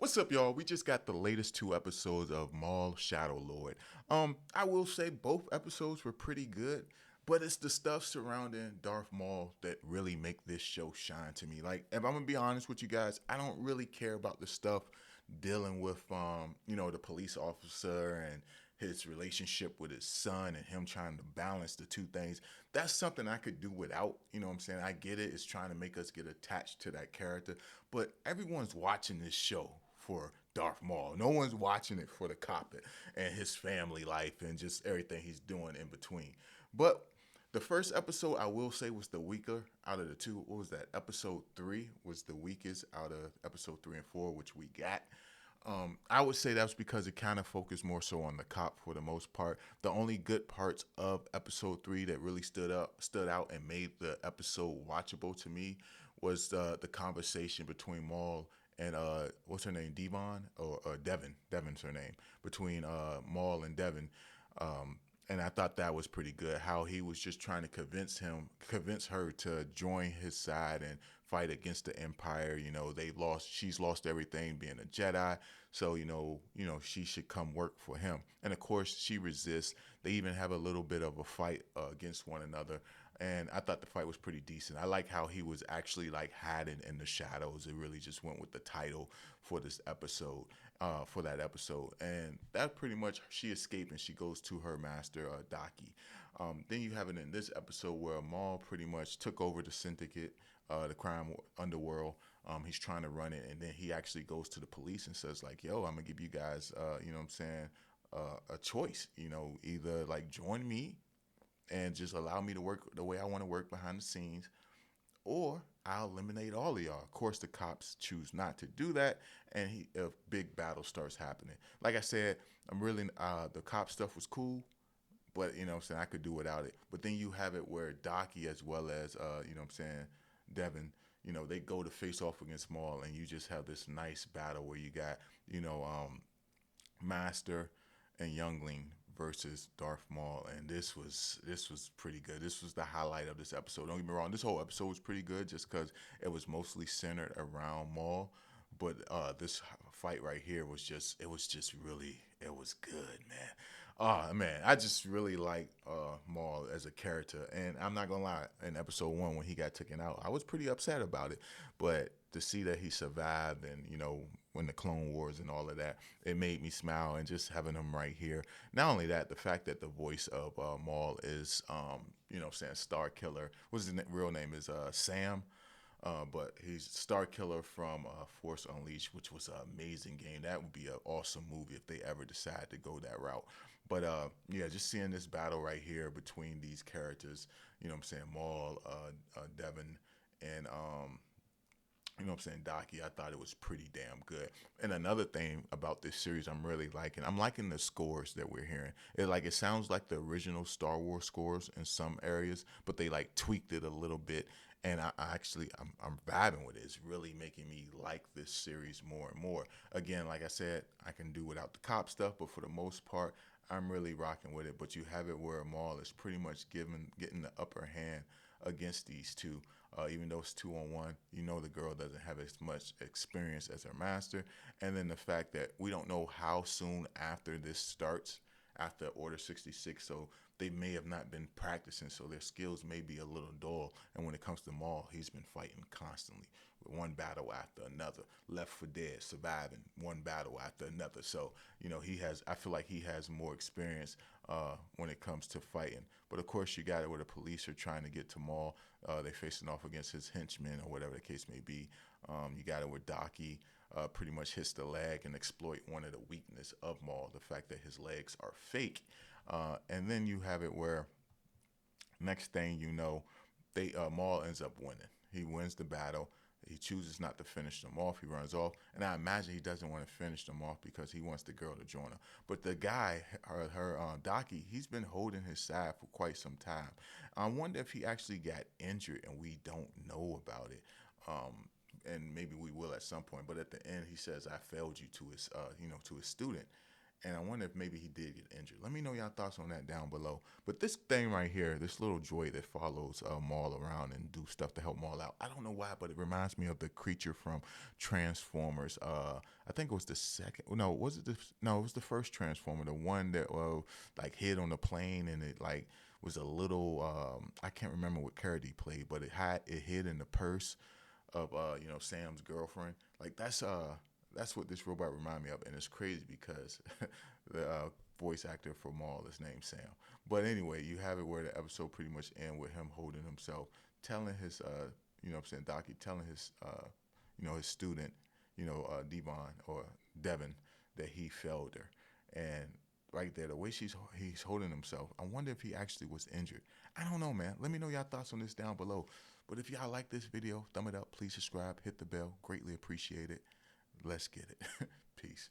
What's up, y'all? We just got the latest two episodes of Maul Shadow Lord. I will say both episodes were pretty good, but it's the stuff surrounding Darth Maul that really make this show shine to me. Like, if I'm gonna be honest with you guys, I don't really care about the stuff dealing with the police officer and his relationship with his son and him trying to balance the two things. That's something I could do without. You know what I'm saying? I get it. It's trying to make us get attached to that character. But everyone's watching this show for Darth Maul. No one's watching it for the cop and his family life and just everything he's doing in between. But the first episode, I will say, was the weaker out of the two. What was that? Episode three was the weakest out of episode 3 and 4, which we got. I would say that's because it kind of focused more so on the cop for the most part. The only good parts of episode 3 that really stood out and made the episode watchable to me was the conversation between Maul and what's her name, Devon or Devon. Devon's her name, between Maul and Devon. And I thought that was pretty good. How he was just trying to convince her to join his side and fight against the Empire. She's lost everything being a Jedi, so she should come work for him. And of course, she resists. They even have a little bit of a fight against one another. And I thought the fight was pretty decent. I like how he was actually like hiding in the shadows. It really just went with the title for this episode, for that episode. And that pretty much, she escaped and she goes to her master, Daki. Then you have it in this episode where Maul pretty much took over the syndicate, the crime underworld. He's trying to run it, and then he actually goes to the police and says like, "Yo, I'm gonna give you guys, you know what I'm saying, a choice. Either like join me and just allow me to work the way I want to work behind the scenes, or I'll eliminate all of y'all." Of course, the cops choose not to do that, and a big battle starts happening. Like I said, the cop stuff was cool, but you know what I'm saying, I could do without it. But then you have it where Daki as well as you know what I'm saying, Devin, they go to face off against Maul, and you just have this nice battle where you got you know Master and Youngling versus Darth Maul, and this was pretty good. This was the highlight of this episode. Don't get me wrong, this whole episode was pretty good just because it was mostly centered around Maul. But this fight right here was just really, it was good, man. Oh man, I just really like Maul as a character, and I'm not gonna lie. In episode 1, when he got taken out, I was pretty upset about it. But to see that he survived, and when the Clone Wars and all of that, it made me smile. And just having him right here. Not only that, the fact that the voice of Maul is, saying Star Killer. What's his real name is Sam. But he's Star Killer from Force Unleashed, which was an amazing game. That would be an awesome movie if they ever decide to go that route. But yeah, just seeing this battle right here between these characters, what I'm saying, Maul, Devin, and what I'm saying, Daki, I thought it was pretty damn good. And another thing about this series I'm liking the scores that we're hearing. It sounds like the original Star Wars scores in some areas, but they like tweaked it a little bit. And I'm vibing with it. It's really making me like this series more and more. Again, like I said, I can do without the cop stuff, but for the most part, I'm really rocking with it. But you have it where Maul is pretty much getting the upper hand against these two. Even though it's 2-on-1, the girl doesn't have as much experience as her master. And then the fact that we don't know how soon after this starts, after Order 66, so they may have not been practicing, so their skills may be a little dull. And when it comes to Maul, he's been fighting constantly, with one battle after another, left for dead, surviving one battle after another. So I feel like he has more experience when it comes to fighting. But of course, you got it where the police are trying to get to Maul. They're facing off against his henchmen or whatever the case may be. You got it where Daki pretty much hits the leg and exploit one of the weakness of Maul, the fact that his legs are fake. And then you have it where next thing you know, they Maul ends up winning. He wins the battle. He chooses not to finish them off. He runs off, and I imagine he doesn't want to finish them off because he wants the girl to join him. But the guy, her Daki, he's been holding his side for quite some time. I wonder if he actually got injured and we don't know about it. And maybe we will at some point. But at the end, he says, "I failed you," to his, to his student. And I wonder if maybe he did get injured. Let me know y'all thoughts on that down below. But this thing right here, this little droid that follows Maul around and do stuff to help Maul out. I don't know why, but it reminds me of the creature from Transformers. I think it was the second. No, was it the? No, it was the first Transformer. The one that like hid on the plane and it like was a little. I can't remember what character he played, but it hid in the purse of Sam's girlfriend. Like that's what this robot reminded me of, and it's crazy because the voice actor for Maul is named Sam. But anyway, you have it where the episode pretty much end with him holding himself, telling his Docky telling his his student, Devon or Devon, that he failed her, and right there, the way he's holding himself, I wonder if he actually was injured. I don't know, man. Let me know y'all thoughts on this down below. But if y'all like this video, thumb it up, please subscribe, hit the bell, greatly appreciate it. Let's get it. Peace.